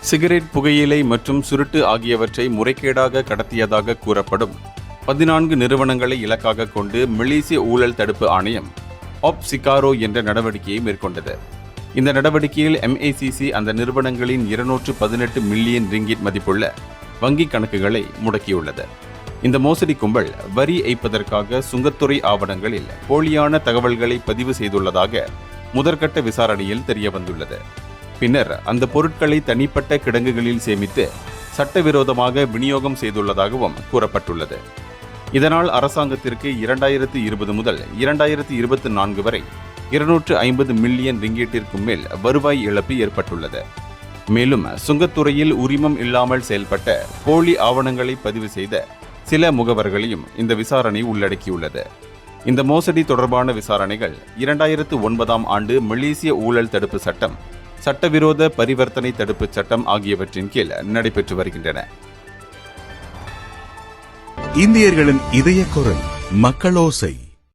Cigarette, புகையிலை மற்றும் சுருட்டு ஆகியவற்றை முறைகேடாக கடத்தியதாக கூறப்படும் 14 நிறுவனங்களை இலக்காக கொண்டு மலேசிய ஊழல் தடுப்பு ஆணையம் OPSIKARO என்ற நடவடிக்கையை மேற்கொண்டது. இந்த நடவடிக்கையில் MACC அந்த நிறுவனங்களின் 218 மில்லியன் ரிங்கிட் மதிப்புள்ள வங்கிக் கணக்குகளை முடக்கியுள்ளது. இந்த மோசடி கும்பல் வரி ஏய்ப்பதற்காக சுங்கத்துறை ஆவணங்களில் போலியான தகவல்களை பதிவு செய்துள்ளதாக முதற்கட்ட விசாரணையில் தெரியவந்துள்ளது. பின்னர் அந்த பொருட்களை தனிப்பட்ட கிடங்குகளில் சேமித்து சட்டவிரோதமாக விநியோகம் செய்துள்ளதாகவும் கூறப்பட்டுள்ளது. இதனால் அரசாங்கத்திற்கு 2020 முதல் 2024 வரை 250 மில்லியன் ரிங்கீட்டிற்கும் மேல் வருவாய் இழப்பு ஏற்பட்டுள்ளது. மேலும் சுங்கத்துறையில் உரிமம் இல்லாமல் செயல்பட்ட போலி ஆவணங்களை பதிவு செய்த சில முகவர்களையும் இந்த விசாரணை உள்ளடக்கியுள்ளது. இந்த மோசடி தொடர்பான விசாரணைகள் 2009ஆம் ஆண்டு மலேசிய ஊழல் தடுப்பு சட்டம், சட்டவிரோத பரிவர்த்தனை தடுப்பு சட்டம் ஆகியவற்றின் கீழ் நடைபெற்று வருகின்றன. இந்தியர்களின் இதய குரல் மக்களோசை.